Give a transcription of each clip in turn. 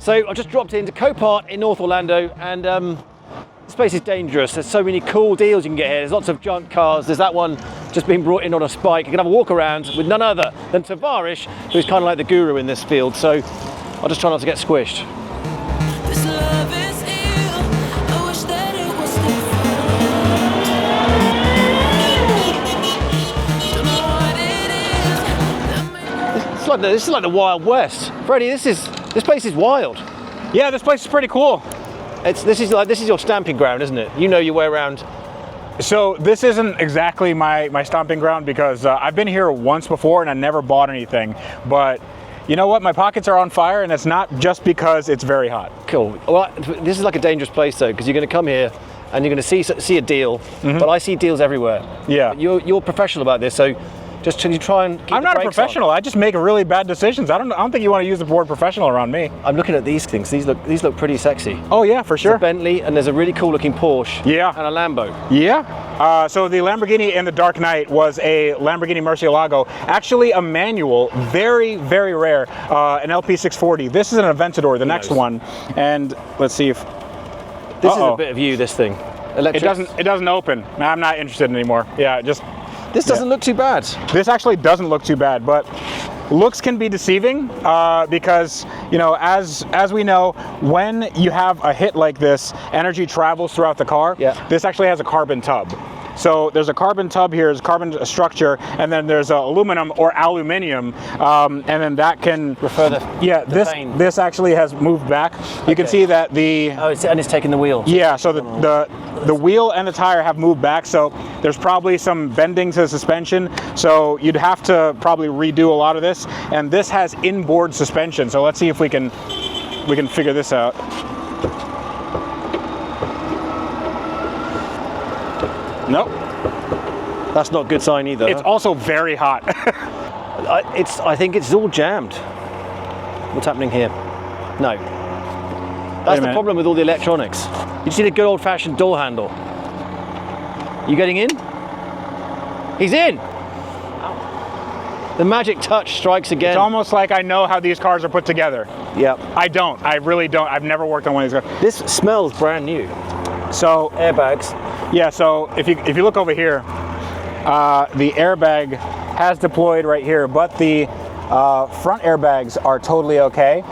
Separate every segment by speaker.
Speaker 1: So I just dropped into Copart in North Orlando, and this place is dangerous. There's so many cool deals you can get here. There's lots of junk cars. There's that one just being brought in on a spike. You can have a walk around with none other than Tavarish, who's kind of like the guru in this field. So I'll just try not to get squished.
Speaker 2: This love is ill. I wish that it was different. Don't know what it is.
Speaker 1: This is like the Wild West. Freddy, this place is wild.
Speaker 3: Yeah, this place is pretty cool.
Speaker 1: This is your stamping ground, isn't it? You know your way around.
Speaker 3: So this isn't exactly my stomping ground because I've been here once before and I never bought anything. But you know what? My pockets are on fire, and it's not just because it's very hot.
Speaker 1: Cool. Well, this is like a dangerous place though, because you're going to come here and you're going to see a deal. But I see deals everywhere.
Speaker 3: Yeah.
Speaker 1: You're professional about this, so just you try and keep
Speaker 3: I'm
Speaker 1: the
Speaker 3: not a
Speaker 1: brakes
Speaker 3: professional.
Speaker 1: on.
Speaker 3: I just make really bad decisions. I don't think you want to use the word professional around me.
Speaker 1: I'm looking at these things. These look pretty sexy.
Speaker 3: Oh yeah, for sure.
Speaker 1: There's a Bentley and there's a really cool looking Porsche.
Speaker 3: Yeah.
Speaker 1: And a Lambo.
Speaker 3: Yeah. So the Lamborghini in the Dark Knight was a Lamborghini Murcielago, actually a manual, very, very rare, an LP-640. This is an Aventador, the next one. And let's see if...
Speaker 1: This is a bit of you, this thing. Electric.
Speaker 3: It doesn't open. I'm not interested anymore. Yeah, just...
Speaker 1: This doesn't look too bad.
Speaker 3: This actually doesn't look too bad, but looks can be deceiving because, you know, as we know, when you have a hit like this, energy travels throughout the car.
Speaker 1: Yeah.
Speaker 3: This actually has a carbon tub. So there's a carbon tub here, there's a carbon structure, and then there's aluminum or aluminium, and then that can
Speaker 1: refer the pain.
Speaker 3: This actually has moved back. You can see that the
Speaker 1: it's taking the wheel.
Speaker 3: Yeah, so the wheel and the tire have moved back, so there's probably some bending to the suspension, so you'd have to probably redo a lot of this. And this has inboard suspension, so let's see if we can figure this out. Nope.
Speaker 1: That's not a good sign either.
Speaker 3: It's also very hot.
Speaker 1: I think it's all jammed. What's happening here? No. That's the problem with all the electronics. You just need a good old-fashioned door handle. You getting in? He's in! The magic touch strikes again.
Speaker 3: It's almost like I know how these cars are put together.
Speaker 1: Yep.
Speaker 3: I don't. I really don't. I've never worked on one of these cars.
Speaker 1: This smells brand new.
Speaker 3: So
Speaker 1: airbags.
Speaker 3: Yeah. So if you look over here, the airbag has deployed right here, but the front airbags are totally okay.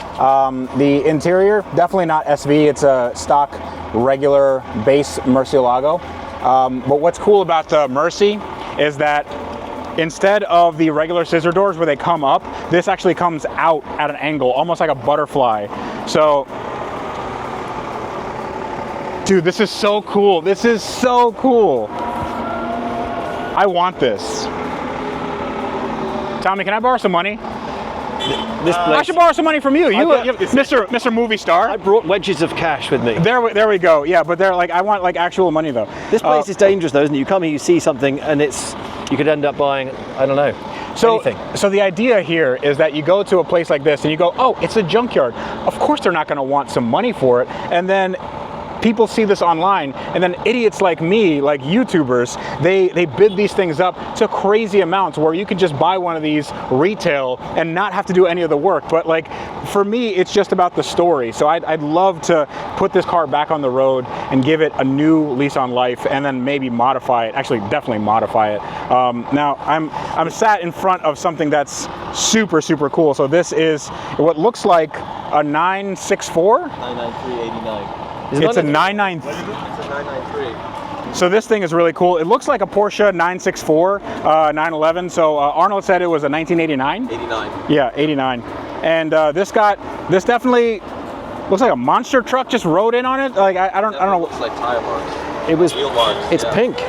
Speaker 3: The interior, definitely not SV. It's a stock, regular base Murcielago. But what's cool about the Murci is that instead of the regular scissor doors where they come up, this actually comes out at an angle, almost like a butterfly. So, dude, this is so cool. This is so cool. I want this. Tommy, can I borrow some money? I should borrow some money from you. Mr. Movie Star.
Speaker 1: I brought wedges of cash with me.
Speaker 3: There we go. Yeah, but they're like, I want like actual money though.
Speaker 1: This place is dangerous though, isn't it? You come here, you see something, and you could end up buying, I don't know, anything.
Speaker 3: So the idea here is that you go to a place like this and you go, oh, it's a junkyard. Of course they're not going to want some money for it. And then people see this online, and then idiots like me, like YouTubers, they bid these things up to crazy amounts where you can just buy one of these retail and not have to do any of the work. But like, for me, it's just about the story. So I'd love to put this car back on the road and give it a new lease on life, and then maybe modify it. Actually, definitely modify it. Now I'm sat in front of something that's super, super cool. So this is what looks like a 964?
Speaker 1: 99389.
Speaker 3: It's a 993.
Speaker 1: It's a 993.
Speaker 3: So this thing is really cool. It looks like a Porsche 964, 911. So Arnold said it was a 1989?
Speaker 1: 89.
Speaker 3: Yeah, 89. And this definitely looks like a monster truck just rode in on it. Like I don't know.
Speaker 1: Looks like tire marks. It was wheel marks. It's pink.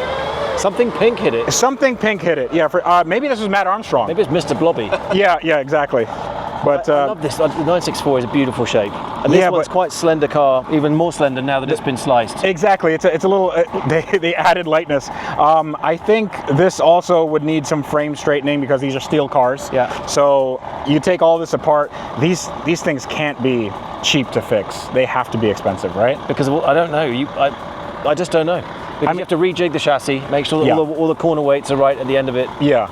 Speaker 1: Something pink hit it.
Speaker 3: Something pink hit it. Yeah. Maybe this was Matt Armstrong.
Speaker 1: Maybe it's Mr. Blobby.
Speaker 3: Yeah, exactly. But
Speaker 1: I love this. The 964 is a beautiful shape, and this one's quite slender car, even more slender now that it's been sliced.
Speaker 3: Exactly. It's a little. They added lightness. I think this also would need some frame straightening because these are steel cars.
Speaker 1: Yeah.
Speaker 3: So you take all this apart. These things can't be cheap to fix. They have to be expensive, right?
Speaker 1: Because I don't know. I just don't know. Because you have to rejig the chassis, make sure that all the corner weights are right at the end of it.
Speaker 3: Yeah.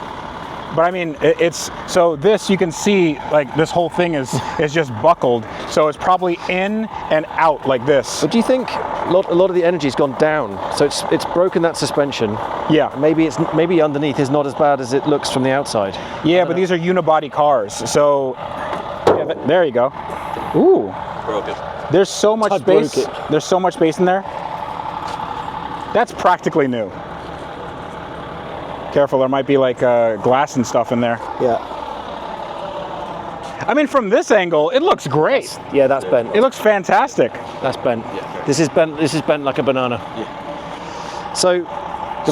Speaker 3: But I mean, it's so this you can see like this whole thing is just buckled, so it's probably in and out like this.
Speaker 1: But do you think a lot of the energy's gone down, so it's broken that suspension?
Speaker 3: Yeah.
Speaker 1: Maybe underneath is not as bad as it looks from the outside.
Speaker 3: Yeah, but these are unibody cars, so yeah, there you go. Ooh.
Speaker 4: Broke it.
Speaker 3: There's so much
Speaker 1: I broke
Speaker 3: space.
Speaker 1: it.
Speaker 3: There's so much space in there. That's practically new. Careful, there might be like glass and stuff in there.
Speaker 1: Yeah.
Speaker 3: I mean, from this angle, it looks great.
Speaker 1: That's bent.
Speaker 3: It looks fantastic.
Speaker 1: That's bent.
Speaker 4: Yeah.
Speaker 1: This is bent. This is bent like a banana.
Speaker 4: Yeah.
Speaker 1: So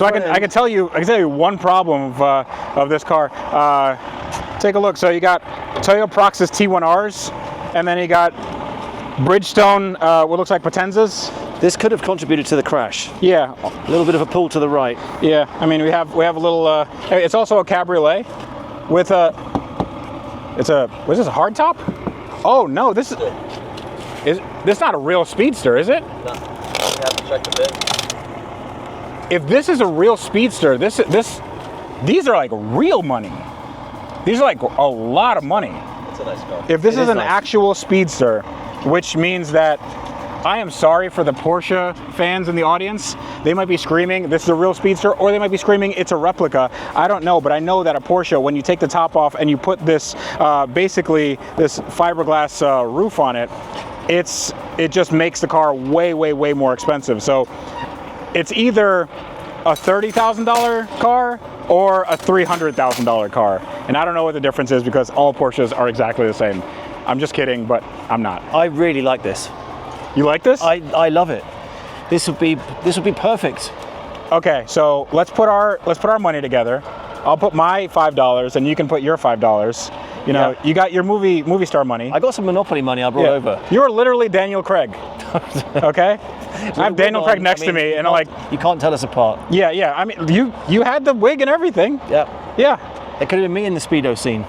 Speaker 3: I can tell you one problem of this car. Take a look. So you got Toyota Proxys T1Rs, and then you got Bridgestone, what looks like Potenzas.
Speaker 1: this could have contributed to the crash.
Speaker 3: Yeah.
Speaker 1: A little bit of a pull to the right.
Speaker 3: Yeah. I mean, we have a little. It's also a Cabriolet with a. Was this a hardtop? Oh no, this is not a real speedster, is it?
Speaker 4: No. You have to check the bin.
Speaker 3: If this is a real speedster, these are like real money. These are like a lot of money.
Speaker 4: It's a nice car.
Speaker 3: If this is an
Speaker 1: nice.
Speaker 3: actual speedster, which means that I am sorry for the Porsche fans in the audience. They might be screaming, this is a real speedster, or they might be screaming, it's a replica. I don't know, but I know that a Porsche, when you take the top off and you put this, basically this fiberglass roof on it, it just makes the car way, way, way more expensive. So it's either a $30,000 car or a $300,000 car. And I don't know what the difference is because all Porsches are exactly the same. I'm just kidding, but I'm not.
Speaker 1: I really like this.
Speaker 3: You like this?
Speaker 1: I love it. This would be perfect.
Speaker 3: Okay, so let's put our money together. I'll put my $5 and you can put your $5. You know,
Speaker 1: Yeah.
Speaker 3: you got your movie star money.
Speaker 1: I got some Monopoly money I brought over.
Speaker 3: You're literally Daniel Craig. Okay? I have Daniel Craig next to me and I'm like,
Speaker 1: you can't tell us apart.
Speaker 3: yeah. I mean, you had the wig and everything.
Speaker 1: Yeah.
Speaker 3: Yeah.
Speaker 1: It could have been me in the Speedo scene.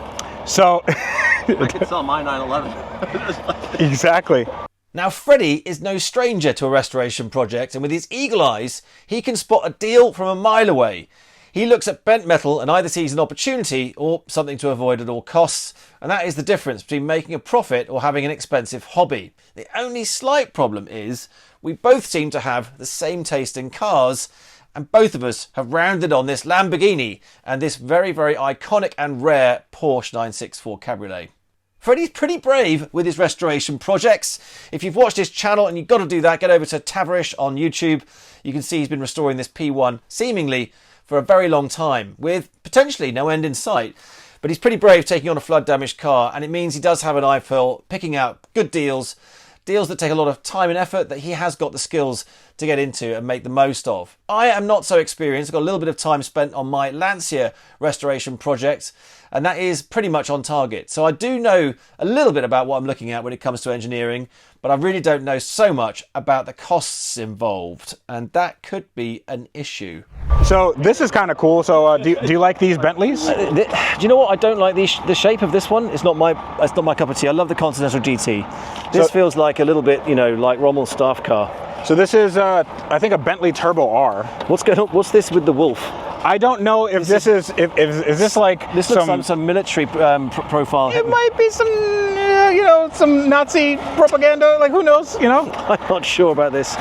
Speaker 3: So
Speaker 4: I could sell my 911.
Speaker 3: exactly.
Speaker 5: Now, Freddy is no stranger to a restoration project, and with his eagle eyes, he can spot a deal from a mile away. He looks at bent metal and either sees an opportunity or something to avoid at all costs, and that is the difference between making a profit or having an expensive hobby. The only slight problem is we both seem to have the same taste in cars, and both of us have rounded on this Lamborghini and this very, very iconic and rare Porsche 964 Cabriolet. Freddy's pretty brave with his restoration projects. If you've watched his channel and you've got to do that, get over to Tavarish on YouTube. You can see he's been restoring this P1 seemingly for a very long time with potentially no end in sight. But he's pretty brave taking on a flood damaged car, and it means he does have an eye for picking out good deals that take a lot of time and effort that he has got the skills to get into and make the most of. I am not so experienced. I've got a little bit of time spent on my Lancia restoration project, and that is pretty much on target. So I do know a little bit about what I'm looking at when it comes to engineering, but I really don't know so much about the costs involved, and that could be an issue.
Speaker 3: So this is kind of cool. So do you like these Bentleys?
Speaker 1: Do you know what? I don't like the shape of this one. It's not my cup of tea. I love the Continental GT. This feels like a little bit, like Rommel's staff car.
Speaker 3: So this is, I think, a Bentley Turbo R.
Speaker 1: What's going on? What's this with the Wolf?
Speaker 3: I don't know if this is this like
Speaker 1: This looks like some military profile.
Speaker 3: It might be some some Nazi propaganda. Like who knows?
Speaker 1: I'm not sure about this.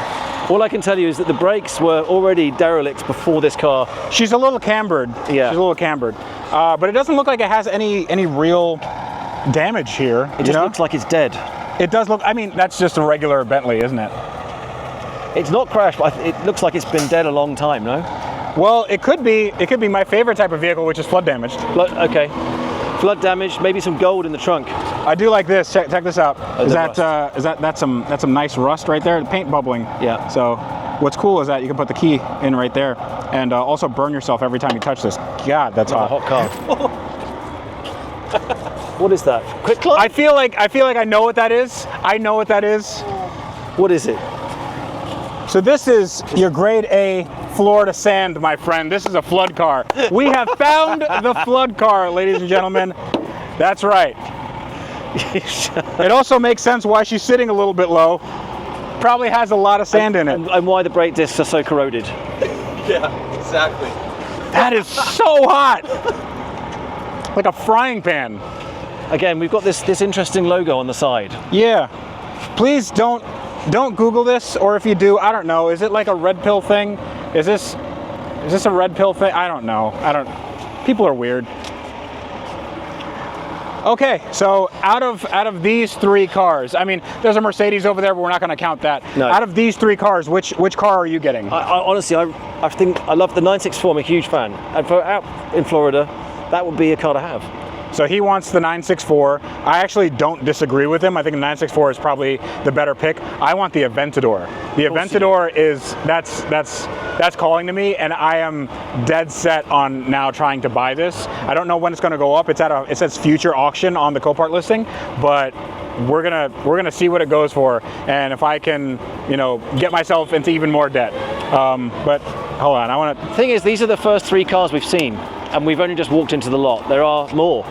Speaker 1: All I can tell you is that the brakes were already derelict before this car.
Speaker 3: She's a little cambered.
Speaker 1: Yeah.
Speaker 3: She's a little cambered. But it doesn't look like it has any real damage here.
Speaker 1: It just looks like it's dead.
Speaker 3: It does look. I mean, that's just a regular Bentley, isn't it?
Speaker 1: It's not crashed, but it looks like it's been dead a long time. No.
Speaker 3: Well, it could be my favorite type of vehicle, which is flood damaged.
Speaker 1: Okay. Flood damage, maybe some gold in the trunk.
Speaker 3: I do like this. Check this out. That's some nice rust right there. The paint bubbling.
Speaker 1: Yeah.
Speaker 3: So, what's cool is that you can put the key in right there, and also burn yourself every time you touch this. God, that's hot.
Speaker 1: A hot car. What is that? Quick climb?
Speaker 3: I feel like I know what that is. I know what that is.
Speaker 1: What is it?
Speaker 3: So this is your grade A Florida sand, my friend. This is a flood car. We have found the flood car, ladies and gentlemen. That's right. It also makes sense why she's sitting a little bit low. Probably has a lot of sand in it.
Speaker 1: And why the brake discs are so corroded.
Speaker 4: Yeah, exactly.
Speaker 3: That is so hot. like a frying pan.
Speaker 1: Again, we've got this interesting logo on the side.
Speaker 3: Yeah. Please don't Google this, or if you do, I don't know. Is it like a red pill thing? Is this a red pill thing? I don't know. People are weird. Okay, so out of these 3 cars, I mean, there's a Mercedes over there, but we're not going to count that.
Speaker 1: No.
Speaker 3: Out of these 3 cars, which car are you getting?
Speaker 1: I honestly, I think I love the 964. I'm a huge fan, and for out in Florida, that would be a car to have.
Speaker 3: So he wants the 964. I actually don't disagree with him. I think the 964 is probably the better pick. I want the Aventador. The Aventador is that's calling to me, and I am dead set on now trying to buy this. I don't know when it's going to go up. It says future auction on the Copart listing, but we're gonna see what it goes for, and if I can, get myself into even more debt. But hold on, I want to.
Speaker 1: The thing is, these are the first 3 cars we've seen, and we've only just walked into the lot. There are more.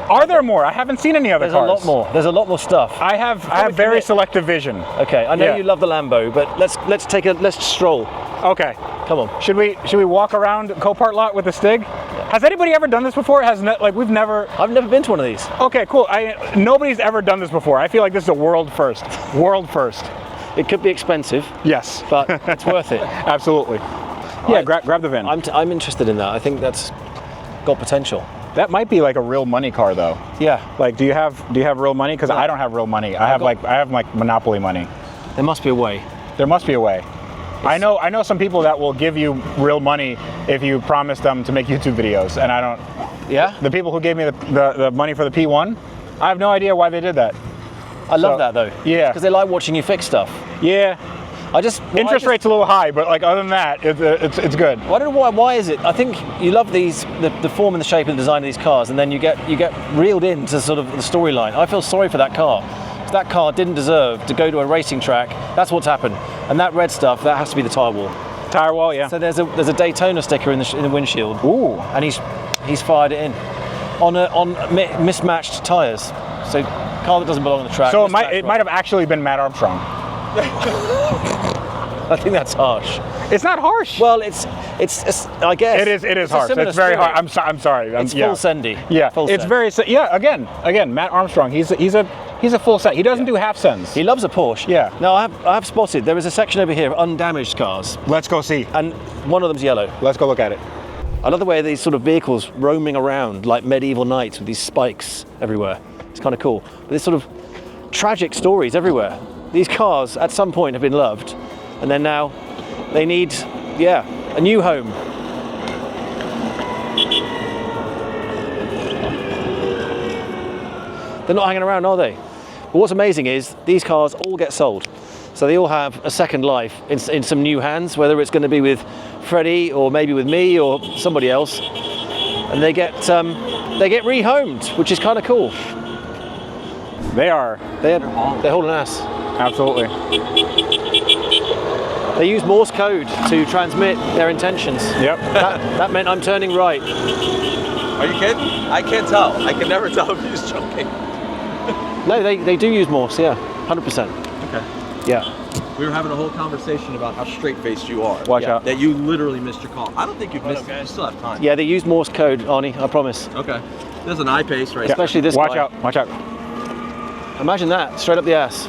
Speaker 3: Are there more? I haven't seen any other
Speaker 1: There's
Speaker 3: cars.
Speaker 1: a lot more. There's a lot more stuff.
Speaker 3: I have very selective vision.
Speaker 1: Okay, I know
Speaker 3: Yeah.
Speaker 1: you love the Lambo, but let's stroll.
Speaker 3: Okay.
Speaker 1: Come on.
Speaker 3: Should we walk around Copart lot with a Stig? Has anybody ever done this before? We've never.
Speaker 1: I've never been to one of these.
Speaker 3: Okay, cool. Nobody's ever done this before. I feel like this is a world first. World first.
Speaker 1: It could be expensive,
Speaker 3: Yes.
Speaker 1: but it's worth it.
Speaker 3: Absolutely. Yeah, grab the VIN.
Speaker 1: I'm interested in that. I think that's got potential.
Speaker 3: That might be like a real money car though.
Speaker 1: Yeah.
Speaker 3: Like, do you have real money? Because I don't have real money. I have like Monopoly money.
Speaker 1: There must be a way.
Speaker 3: There must be a way. I know some people that will give you real money if you promise them to make YouTube videos, and I don't.
Speaker 1: Yeah?
Speaker 3: The people who gave me the money for the P1, I have no idea why they did that.
Speaker 1: I love that though.
Speaker 3: Yeah.
Speaker 1: Because they like watching you fix stuff.
Speaker 3: Yeah. Interest rate's a little high, but like other than that, it's good.
Speaker 1: Well, I don't know why is it? I think you love the form and the shape and the design of these cars, and then you get reeled into sort of the storyline. I feel sorry for that car. That car didn't deserve to go to a racing track. That's what's happened. And that red stuff, that has to be the tire wall.
Speaker 3: Tire wall, yeah.
Speaker 1: So there's a Daytona sticker in the windshield.
Speaker 3: Ooh.
Speaker 1: And he's fired it in on mismatched tires. So car that doesn't belong on the track.
Speaker 3: So it might have actually been Matt Armstrong.
Speaker 1: I think that's harsh.
Speaker 3: It's not harsh.
Speaker 1: Well, it's I guess
Speaker 3: It is harsh. It's very hard. I'm sorry.
Speaker 1: It's full sendy.
Speaker 3: Yeah,
Speaker 1: full
Speaker 3: it's
Speaker 1: send.
Speaker 3: very. Yeah, again, Matt Armstrong. He's a full set. He doesn't do half sends.
Speaker 1: He loves a Porsche.
Speaker 3: Yeah.
Speaker 1: Now I have spotted there is a section over here of undamaged cars,
Speaker 3: Let's go see.
Speaker 1: and one of them's yellow.
Speaker 3: Let's go look at it.
Speaker 1: I love the way these sort of vehicles roaming around like medieval knights with these spikes everywhere. It's kind of cool. But there's sort of tragic stories everywhere. These cars at some point have been loved, and then now they need, a new home. They're not hanging around, are they? But what's amazing is these cars all get sold. So they all have a second life in some new hands, whether it's going to be with Freddy or maybe with me or somebody else. And they get rehomed, which is kind of cool.
Speaker 3: They're
Speaker 1: hauling ass.
Speaker 3: absolutely.
Speaker 1: They use Morse code to transmit their intentions.
Speaker 3: Yep.
Speaker 1: That meant I'm turning right.
Speaker 4: Are you kidding? I can't tell. I can never tell if he's joking.
Speaker 1: No, they do use Morse, yeah, 100%.
Speaker 4: Okay.
Speaker 1: Yeah.
Speaker 4: We were having a whole conversation about how straight-faced you are.
Speaker 3: Watch out.
Speaker 4: That you literally missed your call. I don't think you've missed it. You still have time.
Speaker 1: Yeah, they use Morse code, Arnie, I promise.
Speaker 4: Okay. There's an eye pace right
Speaker 1: Especially this
Speaker 3: Watch
Speaker 1: guy.
Speaker 3: out. Watch out.
Speaker 1: Imagine that, straight up the ass.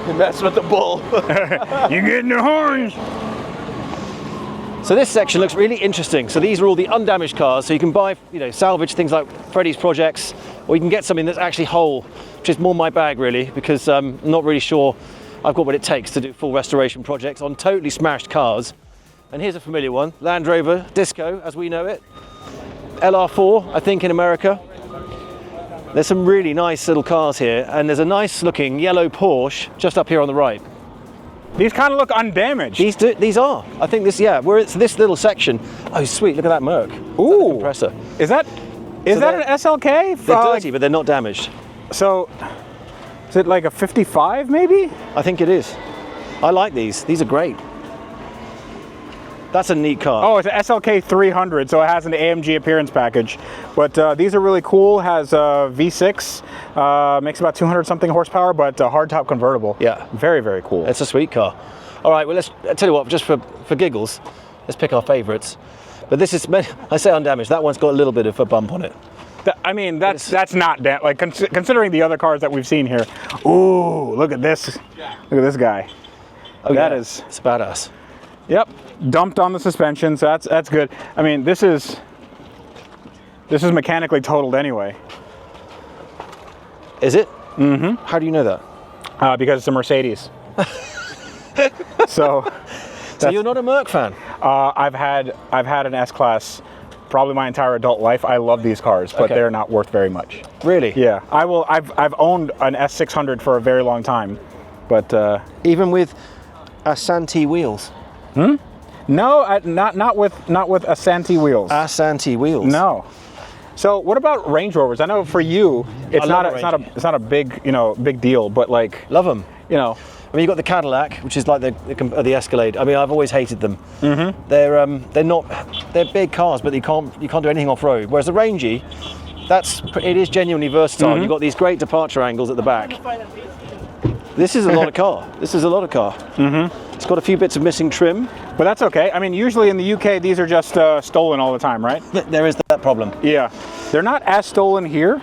Speaker 4: there. Mess with the bull.
Speaker 3: You getting the horns?
Speaker 1: So this section looks really interesting. So these are all the undamaged cars. So you can buy, salvage things like Freddy's projects, or you can get something that's actually whole, which is more my bag really, because I'm not really sure I've got what it takes to do full restoration projects on totally smashed cars. And here's a familiar one, Land Rover Disco, as we know it. LR4, I think, in America. There's some really nice little cars here, and there's a nice looking yellow Porsche just up here on the right.
Speaker 3: These kind of look undamaged.
Speaker 1: These are. I think this, it's this little section. Oh, sweet, look at that Merc.
Speaker 3: Ooh.
Speaker 1: Compressor.
Speaker 3: Is that an SLK?
Speaker 1: They're dirty, but they're not damaged.
Speaker 3: So, is it like a 55 maybe?
Speaker 1: I think it is. I like these. These are great. That's a neat car.
Speaker 3: Oh, it's an SLK 300, so it has an AMG appearance package. But these are really cool. Has a V6, makes about 200 something horsepower, but a hardtop convertible.
Speaker 1: Yeah.
Speaker 3: Very, very cool.
Speaker 1: It's a sweet car. All right, well, I tell you what, just for giggles, let's pick our favorites. But this is, I say undamaged. That one's got a little bit of a bump on it.
Speaker 3: I mean, that's not like considering the other cars that we've seen here. Ooh, look at this! Look at this guy.
Speaker 1: Oh,
Speaker 3: that
Speaker 1: yeah.
Speaker 3: is
Speaker 1: It's badass.
Speaker 3: Yep, dumped on the suspension, so that's good. I mean, this is mechanically totaled anyway.
Speaker 1: Is it? Mm-hmm. How do you know that?
Speaker 3: Because it's a Mercedes. So
Speaker 1: you're not a Merc fan?
Speaker 3: I've had an S-Class probably my entire adult life. I love these cars, but they're not worth very much.
Speaker 1: Really?
Speaker 3: Yeah, I've owned an S600 for a very long time, but
Speaker 1: even with Asante wheels.
Speaker 3: No, not with Asante wheels.
Speaker 1: Asante wheels.
Speaker 3: No. So what about Range Rovers? I know for you, it's not a big big deal, but like
Speaker 1: Love them.
Speaker 3: you know.
Speaker 1: I mean, you've got the Cadillac, which is like the Escalade. I mean, I've always hated them. Mm-hmm. They're big cars, but you can't do anything off road. Whereas the Rangy, it is genuinely versatile.
Speaker 3: Mm-hmm.
Speaker 1: You've got these great departure angles at the back. This is a lot of car. This is a lot of car. Mm-hmm. It's got a few bits of missing trim,
Speaker 3: But that's okay. I mean, usually in the UK, these are just stolen all the time, right?
Speaker 1: There is that problem.
Speaker 3: Yeah. They're not as stolen here.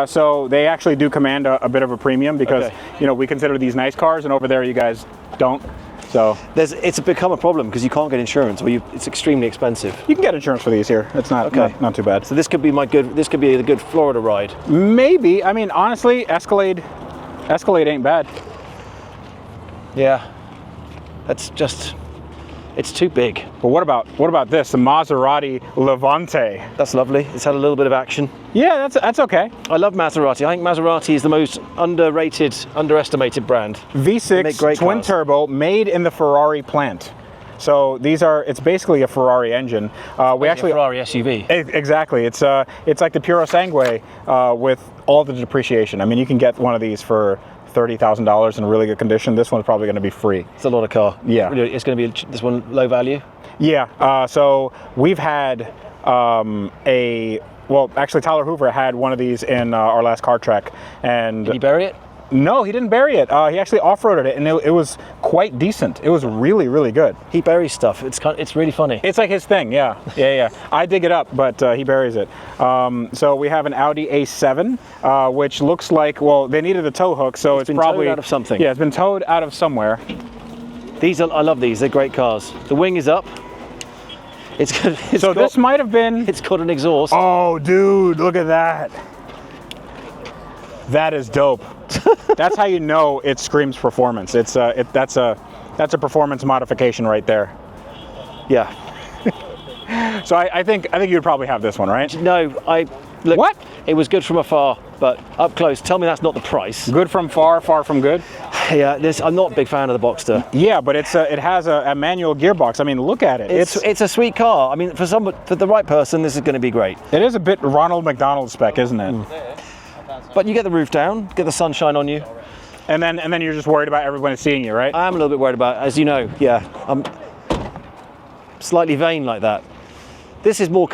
Speaker 3: So they actually do command a bit of a premium because, we consider these nice cars, and over there you guys don't. So
Speaker 1: It's become a problem because you can't get insurance, or it's extremely expensive.
Speaker 3: you can get insurance for these here. It's not not too bad.
Speaker 1: So this could be the good Florida ride.
Speaker 3: Maybe. I mean, honestly, Escalade ain't bad.
Speaker 1: Yeah. It's too big.
Speaker 3: But what about this? The Maserati Levante.
Speaker 1: That's lovely. It's had a little bit of action.
Speaker 3: Yeah, that's okay.
Speaker 1: I love Maserati. I think Maserati is the most underestimated brand.
Speaker 3: V6
Speaker 1: great
Speaker 3: twin
Speaker 1: cars.
Speaker 3: turbo, made in the Ferrari plant. So it's basically a Ferrari engine. We actually
Speaker 1: Ferrari SUV.
Speaker 3: Exactly. It's like the Puro Sangue with all the depreciation. I mean, you can get one of these for $30,000 in really good condition. This one's probably going to be free.
Speaker 1: It's a lot of car.
Speaker 3: Yeah.
Speaker 1: It's going to be this one low value.
Speaker 3: Yeah. So we've had actually Tyler Hoover had one of these in our last car trek, and
Speaker 1: Did he bury it?
Speaker 3: no, he didn't bury it. He actually off-roaded it, and it was quite decent. It was really, really good.
Speaker 1: He buries stuff. It's really funny.
Speaker 3: It's like his thing, yeah. I dig it up, but he buries it. So we have an Audi A7, which looks like, they needed a tow hook, so it's
Speaker 1: been
Speaker 3: probably
Speaker 1: towed out of something.
Speaker 3: Yeah, it's been towed out of somewhere.
Speaker 1: I love these. They're great cars. The wing is up.
Speaker 3: This might have been.
Speaker 1: It's got an exhaust.
Speaker 3: Oh, dude, look at that. That is dope. That's how you know it screams performance. That's a performance modification right there.
Speaker 1: Yeah.
Speaker 3: So I think you'd probably have this one, right?
Speaker 1: No, look.
Speaker 3: What?
Speaker 1: It was good from afar, but up close. Tell me that's not the price.
Speaker 3: Good from far, far from good.
Speaker 1: Yeah. I'm not a big fan of the Boxster.
Speaker 3: Yeah, but it has a manual gearbox. I mean, look at it.
Speaker 1: It's a sweet car. I mean, for the right person, this is going to be great.
Speaker 3: It is a bit Ronald McDonald spec, isn't it?
Speaker 1: But you get the roof down, get the sunshine on you.
Speaker 3: And then you're just worried about everybody seeing you, right?
Speaker 1: I am a little bit worried about, as you know, I'm slightly vain like that. This is more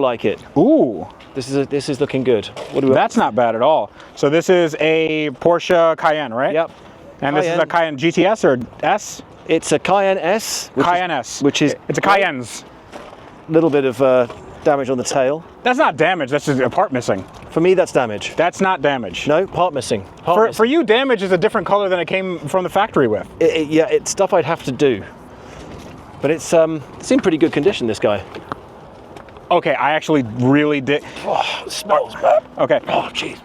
Speaker 1: like it.
Speaker 3: Ooh.
Speaker 1: This is looking good.
Speaker 3: That's not bad at all. So this is a Porsche Cayenne, right?
Speaker 1: Yep.
Speaker 3: And this is a Cayenne GTS or S?
Speaker 1: It's a Cayenne S.
Speaker 3: It's a Cayenne's.
Speaker 1: Little bit of damage on the tail.
Speaker 3: That's not damage. That's just a part missing.
Speaker 1: For me, that's damage.
Speaker 3: That's not damage.
Speaker 1: No, part missing.
Speaker 3: For you, damage is a different color than it came from the factory with.
Speaker 1: It's stuff I'd have to do. But it's in pretty good condition, this guy.
Speaker 3: Okay, I actually really did.
Speaker 1: Oh, it smells bad.
Speaker 3: Okay.
Speaker 1: Oh, jeez.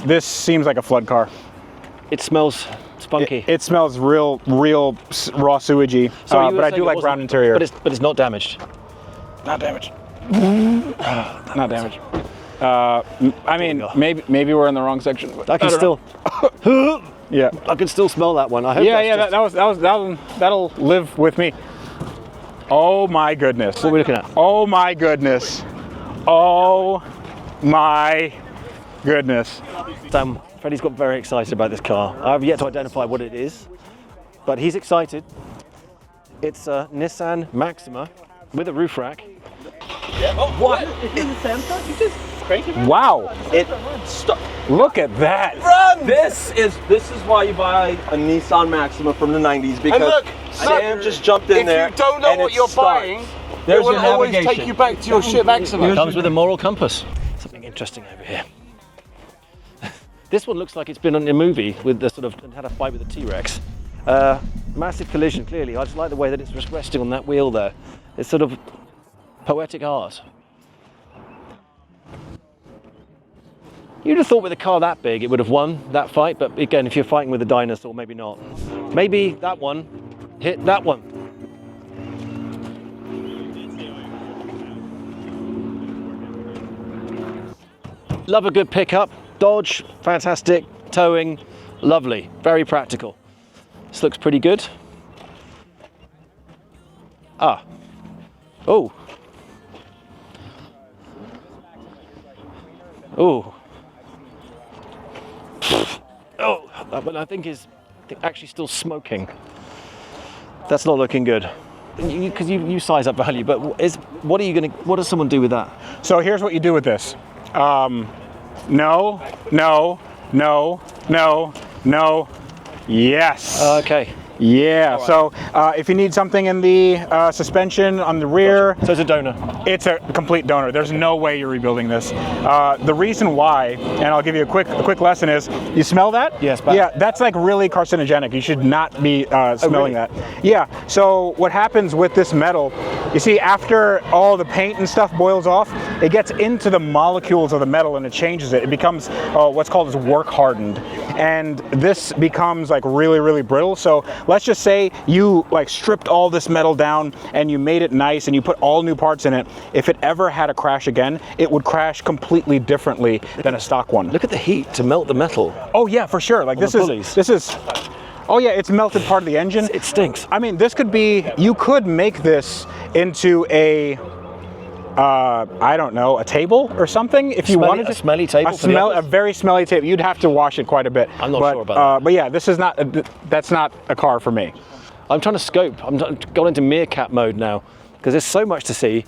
Speaker 3: This seems like a flood car.
Speaker 1: It smells spunky.
Speaker 3: It smells real raw sewagey. But I do like brown interior.
Speaker 1: But it's not damaged.
Speaker 3: Not damaged. Not damaged. I mean, maybe we're in the wrong section. But
Speaker 1: I can still.
Speaker 3: Yeah.
Speaker 1: I can still smell that one. I hope.
Speaker 3: That'll live with me. Oh my goodness.
Speaker 1: What are we looking at?
Speaker 3: Oh my goodness. Oh my goodness.
Speaker 1: Freddy's got very excited about this car. I have yet to identify what it is, but he's excited. It's a Nissan Maxima with a roof rack.
Speaker 4: What?
Speaker 3: Wow. Look at that.
Speaker 4: This is why you buy a Nissan Maxima from the 90s, because Sam just jumped in there.
Speaker 6: If you don't know
Speaker 4: and
Speaker 6: what
Speaker 4: it's
Speaker 6: you're
Speaker 4: stuck.
Speaker 6: buying,
Speaker 4: There's
Speaker 6: it will
Speaker 4: your
Speaker 6: always
Speaker 4: navigation.
Speaker 6: take you back to your ship accident.
Speaker 1: Comes with a moral compass. Something interesting over here. This one looks like it's been in a movie with the sort of had a fight with a T-Rex. Massive collision, clearly. I just like the way that it's just resting on that wheel there. It's sort of poetic art. You'd have thought with a car that big it would have won that fight, but again, if you're fighting with a dinosaur, maybe not. Maybe that one hit that one. Love a good pickup. Dodge, fantastic. Towing, lovely. Very practical. This looks pretty good. Ah. Oh. Oh. Oh, that one I think is actually still smoking. That's not looking good. Because you size up value, but what does someone do with that?
Speaker 3: So here's what you do with this. No, no, no, no, no, yes.
Speaker 1: Okay.
Speaker 3: Yeah, right. So if you need something in the suspension on the rear.
Speaker 1: So it's a donor.
Speaker 3: It's a complete donor. There's no way you're rebuilding this. The reason why, and I'll give you a quick lesson is, you smell that?
Speaker 1: Yes, bad.
Speaker 3: Yeah, that's like really carcinogenic. You should not be smelling that. Yeah, so what happens with this metal, you see after all the paint and stuff boils off, it gets into the molecules of the metal and it changes it. It becomes what's called as work hardened. And this becomes like really, really brittle. So let's just say you like stripped all this metal down and you made it nice and you put all new parts in it. If it ever had a crash again, it would crash completely differently than a stock one.
Speaker 1: Look at the heat to melt the metal.
Speaker 3: Oh yeah, for sure. Like this is, oh yeah, it's melted part of the engine.
Speaker 1: It stinks.
Speaker 3: I mean, this could be, you could make this into a, I don't know, a table or something if you wanted to.
Speaker 1: A smelly table?
Speaker 3: A very smelly table. You'd have to wash it quite a bit.
Speaker 1: I'm not sure about that.
Speaker 3: But yeah, this is not, that's not a car for me.
Speaker 1: I'm trying to scope. I'm going into meerkat mode now because there's so much to see.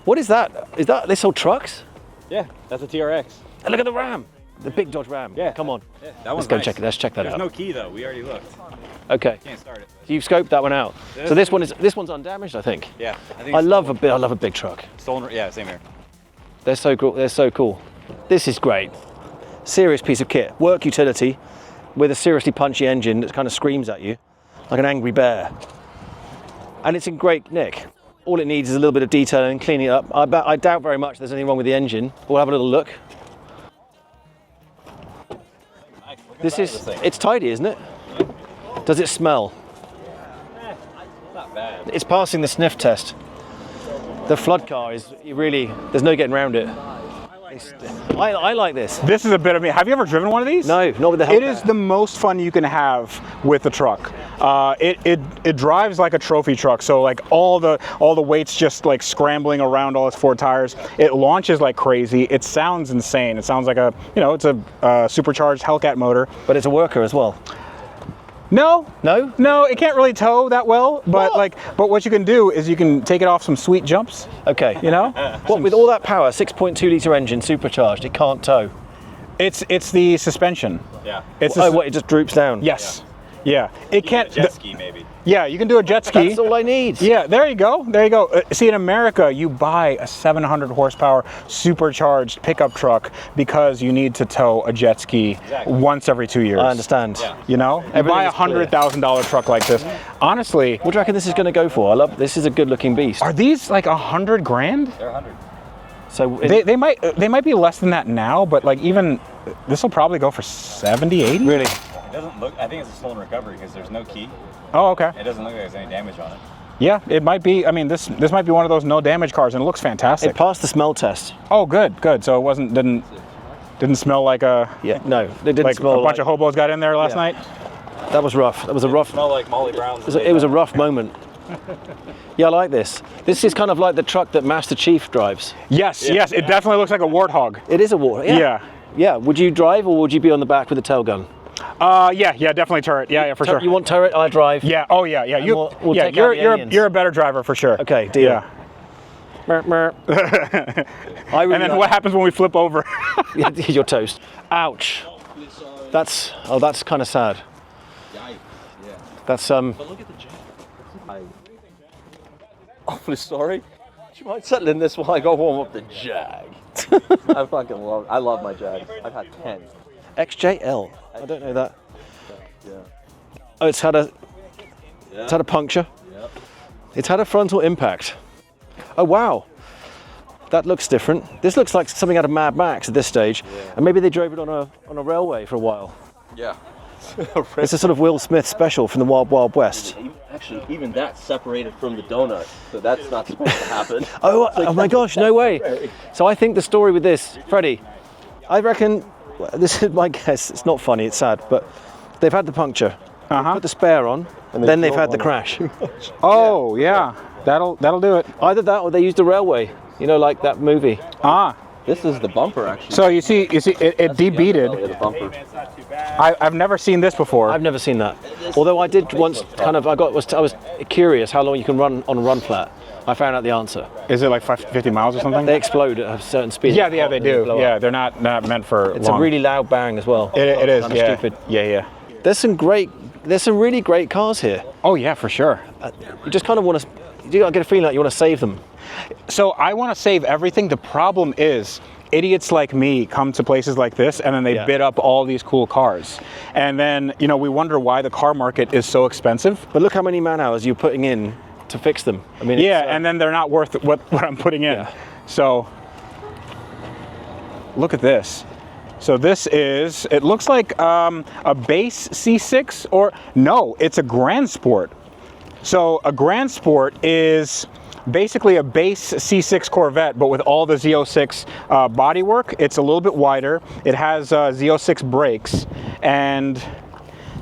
Speaker 1: What is that? Is that this whole trucks?
Speaker 6: Yeah, that's a TRX.
Speaker 1: And look at the Ram. The big Dodge Ram.
Speaker 6: Yeah.
Speaker 1: Come on.
Speaker 6: Yeah, that
Speaker 1: Let's
Speaker 6: one's
Speaker 1: go
Speaker 6: nice.
Speaker 1: check it. Let's check that
Speaker 6: There's
Speaker 1: out.
Speaker 6: no key though. We already looked.
Speaker 1: Okay.
Speaker 6: Can't start it.
Speaker 1: So you've scoped that one out. So this one's undamaged, I think.
Speaker 6: Yeah.
Speaker 1: I love a big truck.
Speaker 6: Stolen. Yeah, same here.
Speaker 1: They're so cool. They're so cool. This is great. Serious piece of kit. Work utility with a seriously punchy engine that kind of screams at you like an angry bear. And it's in great nick. All it needs is a little bit of detailing, cleaning it up. I doubt very much there's anything wrong with the engine. We'll have a little look. It's tidy, isn't it? Does it smell?
Speaker 6: Not bad.
Speaker 1: It's passing the sniff test. The flood car is really, there's no getting around it. I like this.
Speaker 3: This is a bit of me. Have you ever driven one of these?
Speaker 1: No, not with the Hellcat.
Speaker 3: It is the most fun you can have with the truck. It drives like a trophy truck. So like all the weight's just like scrambling around all its four tires. It launches like crazy. It sounds insane. It sounds like it's a supercharged Hellcat motor.
Speaker 1: But it's a worker as well.
Speaker 3: No,
Speaker 1: No?
Speaker 3: it can't really tow that well. But but what you can do is you can take it off some sweet jumps.
Speaker 1: Okay.
Speaker 3: You know,
Speaker 1: What with all that power, 6.2 litre engine, supercharged, it can't tow.
Speaker 3: it's the suspension.
Speaker 6: Yeah.
Speaker 3: It's
Speaker 1: It just droops down.
Speaker 3: yes, yeah. It can't.
Speaker 6: Jet ski maybe.
Speaker 3: Yeah, you can do a jet ski.
Speaker 1: That's all I need.
Speaker 3: Yeah, there you go. There you go. See, in America, you buy a 700 horsepower supercharged pickup truck because you need to tow a jet ski once every 2 years.
Speaker 1: I understand.
Speaker 6: Yeah.
Speaker 3: You know, you
Speaker 1: Everything
Speaker 3: buy a
Speaker 1: is clear.
Speaker 3: $100,000 truck like this. Honestly,
Speaker 1: What do you reckon this is going to go for? This is a good looking beast.
Speaker 3: are these like 100 grand?
Speaker 6: They're 100.
Speaker 1: So
Speaker 3: They might be less than that now, but like even this will probably go for 70, 80.
Speaker 1: really,
Speaker 6: It doesn't look. I think it's a stolen recovery because there's no key.
Speaker 3: Oh, okay.
Speaker 6: It doesn't look like there's any damage on it.
Speaker 3: Yeah, it might be. I mean, this might be one of those no damage cars, and it looks fantastic.
Speaker 1: it passed the smell test.
Speaker 3: Oh, good. So it didn't smell like a
Speaker 1: Yeah, no, it didn't
Speaker 3: like
Speaker 1: smell
Speaker 3: a bunch of hobos got in there last
Speaker 1: Yeah.
Speaker 3: night.
Speaker 1: That was rough. That was a rough.
Speaker 6: Smell like Molly Brown's.
Speaker 1: It was a rough moment. Yeah, I like this. This is kind of like the truck that Master Chief drives.
Speaker 3: Yes, it definitely looks like a warthog.
Speaker 1: It is a war.
Speaker 3: Yeah.
Speaker 1: Yeah. Would you drive or would you be on the back with a tail gun?
Speaker 3: Yeah, definitely turret. Yeah, for sure.
Speaker 1: You want turret? I drive.
Speaker 3: Yeah. Oh, yeah.
Speaker 1: we'll take out the aliens.
Speaker 3: You're a better driver for sure.
Speaker 1: Okay, deal.
Speaker 3: Yeah.
Speaker 1: Mer, mer.
Speaker 3: And then what happens when we flip over?
Speaker 1: You're toast. Ouch. That's kind of sad. That's
Speaker 6: But look at the jump.
Speaker 7: Awfully sorry. Do you mind settling this while I go warm up the Jag? I love my Jag. I've had 10.
Speaker 1: XJL. I don't know that.
Speaker 7: Yeah.
Speaker 1: Oh, it's had a puncture.
Speaker 7: Yep.
Speaker 1: It's had a frontal impact. Oh wow. That looks different. This looks like something out of Mad Max at this stage.
Speaker 7: Yeah.
Speaker 1: And maybe they drove it on a railway for a while.
Speaker 7: Yeah.
Speaker 1: It's a sort of Will Smith special from the Wild Wild West.
Speaker 7: Actually, even that's separated from the donut, so that's not supposed to happen.
Speaker 1: Oh my gosh, no way. So I think the story with this, Freddy, I reckon, this is my guess, it's not funny, it's sad, but they've had the puncture, they put the spare on, and then they've had the crash.
Speaker 3: Oh, yeah. That'll do it.
Speaker 1: Either that or they used a railway, you know, like that movie.
Speaker 3: Ah.
Speaker 7: This is the bumper, actually.
Speaker 3: So you see, it debeaded.
Speaker 7: The bumper.
Speaker 3: I've never seen this before.
Speaker 1: I've never seen that. Although I did once kind of, I was curious how long you can run on a run flat. I found out the answer.
Speaker 3: Is it like 50 miles or something?
Speaker 1: They explode at a certain speed.
Speaker 3: Yeah, they do. Yeah, they're not meant for
Speaker 1: It's
Speaker 3: long.
Speaker 1: a really loud bang as well.
Speaker 3: It is,
Speaker 1: Kind of
Speaker 3: yeah.
Speaker 1: stupid.
Speaker 3: Yeah.
Speaker 1: There's some really great cars here.
Speaker 3: Oh yeah, for sure.
Speaker 1: You just kind of want to, you get a feeling like you want to save them.
Speaker 3: So I want to save everything. The problem is, idiots like me come to places like this and then they bid up all these cool cars. And then, we wonder why the car market is so expensive.
Speaker 1: But look how many man hours you're putting in to fix them. I mean,
Speaker 3: yeah, and then they're not worth what I'm putting in.
Speaker 1: Yeah.
Speaker 3: So look at this. So this is, it looks like a base C6 or no, it's a Grand Sport. So a Grand Sport is basically a base C6 Corvette, but with all the Z06 bodywork. It's a little bit wider. It has Z06 brakes, and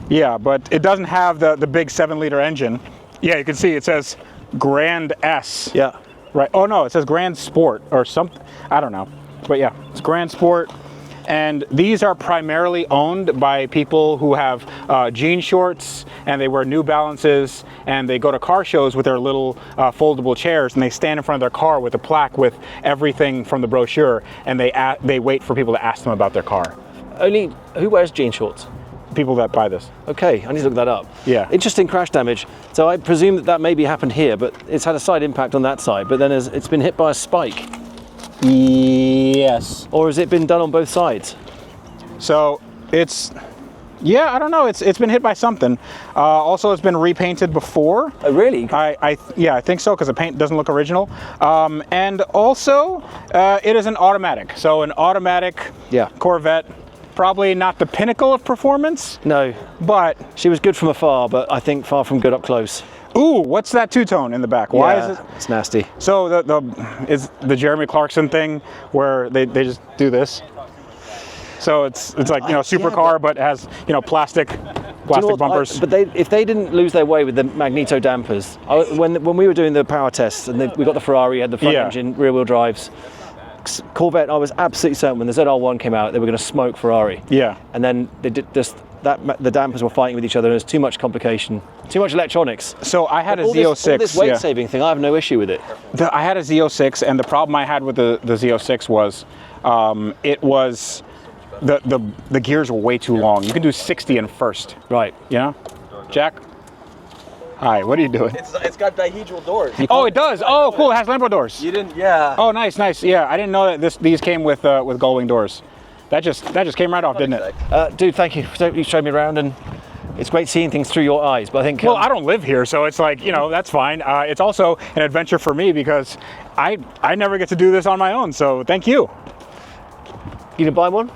Speaker 3: yeah, but it doesn't have the big 7-liter engine. Yeah, you can see it says Grand S.
Speaker 1: Yeah.
Speaker 3: Right. Oh no, it says Grand Sport or something. I don't know, but yeah, it's Grand Sport. And these are primarily owned by people who have jean shorts and they wear New Balances and they go to car shows with their little foldable chairs and they stand in front of their car with a plaque with everything from the brochure and they wait for people to ask them about their car.
Speaker 1: Only, who wears jean shorts?
Speaker 3: People that buy this.
Speaker 1: Okay, I need to look that up.
Speaker 3: Yeah.
Speaker 1: Interesting crash damage. So I presume that maybe happened here, but it's had a side impact on that side, but then it's been hit by a spike.
Speaker 3: Yes.
Speaker 1: Or has it been done on both sides?
Speaker 3: So it's, yeah, I don't know. It's been hit by something. Also, it's been repainted before.
Speaker 1: Oh, really?
Speaker 3: Yeah, I think so because the paint doesn't look original. And also, it is an automatic. So an automatic Corvette, probably not the pinnacle of performance.
Speaker 1: No,
Speaker 3: but
Speaker 1: she was good from afar, but I think far from good up close.
Speaker 3: Ooh, what's that two-tone in the back? Why is it?
Speaker 1: It's nasty.
Speaker 3: So is the Jeremy Clarkson thing where they just do this? So it's like supercar, but has plastic bumpers.
Speaker 1: But if they didn't lose their way with the magneto dampers, when we were doing the power tests and we got the Ferrari, had the front engine, rear-wheel drives. Corvette, I was absolutely certain when the ZR1 came out, they were going to smoke Ferrari.
Speaker 3: Yeah.
Speaker 1: And then they did this. The dampers were fighting with each other. There's too much complication, too much electronics.
Speaker 3: So I had a
Speaker 1: Z06.
Speaker 3: Z06.
Speaker 1: This weight saving thing, I have no issue with it.
Speaker 3: I had a Z06, and the problem I had with the Z06 was it was the gears were way too long. You can do 60 in first.
Speaker 1: Right.
Speaker 3: Jack? Hi, what are you doing?
Speaker 7: It's got dihedral doors.
Speaker 3: Oh, it does. Oh, cool. It has Lambo doors.
Speaker 7: You didn't? Yeah.
Speaker 3: Oh, nice. Yeah, I didn't know that these came with gull-wing doors. That just came right off, didn't it?
Speaker 1: Dude, thank you. You showed me around, and it's great seeing things through your eyes. But I think
Speaker 3: well, I don't live here, so it's like that's fine. It's also an adventure for me because I never get to do this on my own. So thank you.
Speaker 1: You gonna buy one?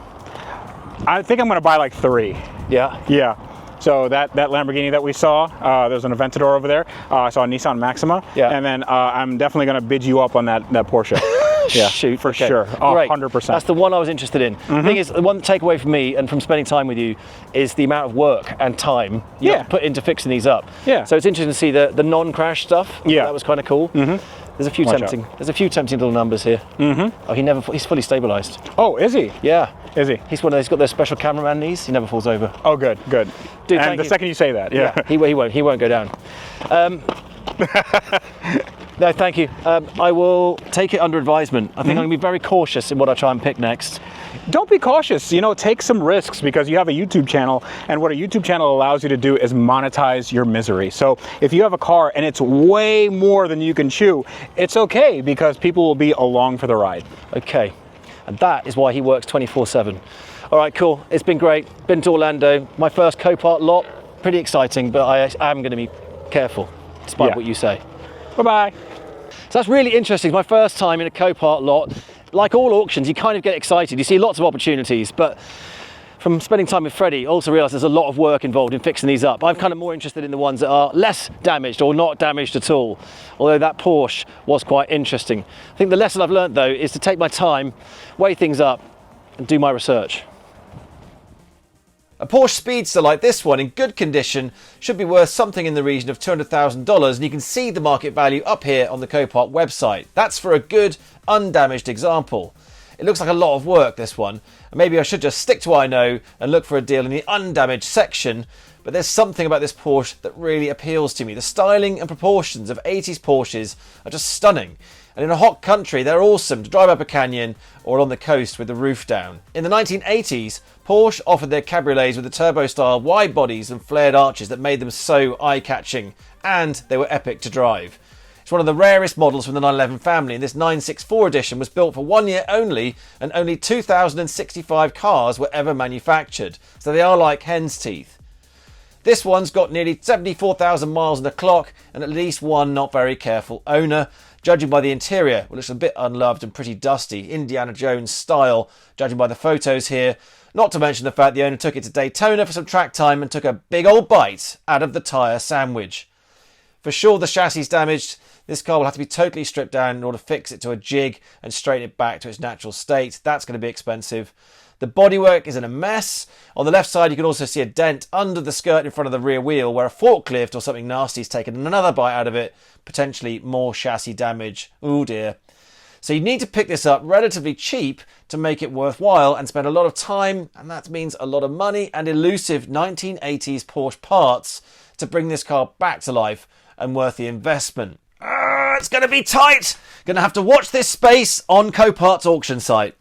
Speaker 3: I think I'm gonna buy like 3.
Speaker 1: Yeah.
Speaker 3: Yeah. So that Lamborghini that we saw, there's an Aventador over there. I saw a Nissan Maxima.
Speaker 1: Yeah.
Speaker 3: And then I'm definitely gonna bid you up on that Porsche. Yeah,
Speaker 1: shoot,
Speaker 3: for
Speaker 1: okay.
Speaker 3: sure. Oh,
Speaker 1: Great.
Speaker 3: 100%.
Speaker 1: That's the one I was interested in. The thing is, the one takeaway from me and from spending time with you is the amount of work and time you have to put into fixing these up.
Speaker 3: Yeah.
Speaker 1: So it's interesting to see the non-crash stuff.
Speaker 3: Yeah.
Speaker 1: That was kind of cool. There's a few tempting. There's a few tempting little numbers here. Oh, he's fully stabilized.
Speaker 3: Oh, is he?
Speaker 1: Yeah.
Speaker 3: Is he?
Speaker 1: He's got those special cameraman knees. He never falls over.
Speaker 3: Oh, good.
Speaker 1: Dude,
Speaker 3: and the second you say that,
Speaker 1: he won't go down. No, thank you. I will take it under advisement. I think I'm going to be very cautious in what I try and pick next.
Speaker 3: Don't be cautious, you know, take some risks because you have a YouTube channel, and what a YouTube channel allows you to do is monetize your misery. So if you have a car and it's way more than you can chew, it's okay because people will be along for the ride.
Speaker 1: Okay, and that is why he works 24/7. All right, cool. It's been great. Been to Orlando. My first Copart lot. Pretty exciting, but I am going to be careful, despite what you say.
Speaker 3: Bye-bye.
Speaker 1: So that's really interesting. It's my first time in a Copart lot. Like all auctions, you kind of get excited. You see lots of opportunities, but from spending time with Freddy, I also realised there's a lot of work involved in fixing these up. I'm kind of more interested in the ones that are less damaged or not damaged at all, although that Porsche was quite interesting. I think the lesson I've learned, though, is to take my time, weigh things up, and do my research.
Speaker 5: A Porsche Speedster like this one in good condition should be worth something in the region of $200,000, and you can see the market value up here on the Copart website. That's for a good, undamaged example. It looks like a lot of work, this one, and maybe I should just stick to what I know and look for a deal in the undamaged section, but there's something about this Porsche that really appeals to me. The styling and proportions of 80s Porsches are just stunning. And in a hot country, they're awesome to drive up a canyon or on the coast with the roof down. In the 1980s, Porsche offered their cabriolets with the turbo-style wide bodies and flared arches that made them so eye-catching, and they were epic to drive. It's one of the rarest models from the 911 family, and this 964 edition was built for 1 year only, and only 2,065 cars were ever manufactured, so they are like hen's teeth. This one's got nearly 74,000 miles on the clock, and at least one not very careful owner. Judging by the interior, it looks a bit unloved and pretty dusty, Indiana Jones style, judging by the photos here. Not to mention the fact the owner took it to Daytona for some track time and took a big old bite out of the tyre sandwich. For sure the chassis is damaged. This car will have to be totally stripped down in order to fix it to a jig and straighten it back to its natural state. That's going to be expensive. The bodywork is in a mess. On the left side you can also see a dent under the skirt in front of the rear wheel where a forklift or something nasty has taken another bite out of it. Potentially more chassis damage. Oh dear. So you need to pick this up relatively cheap to make it worthwhile and spend a lot of time, and that means a lot of money and elusive 1980s Porsche parts to bring this car back to life and worth the investment. It's going to be tight. Going to have to watch this space on Copart's auction site.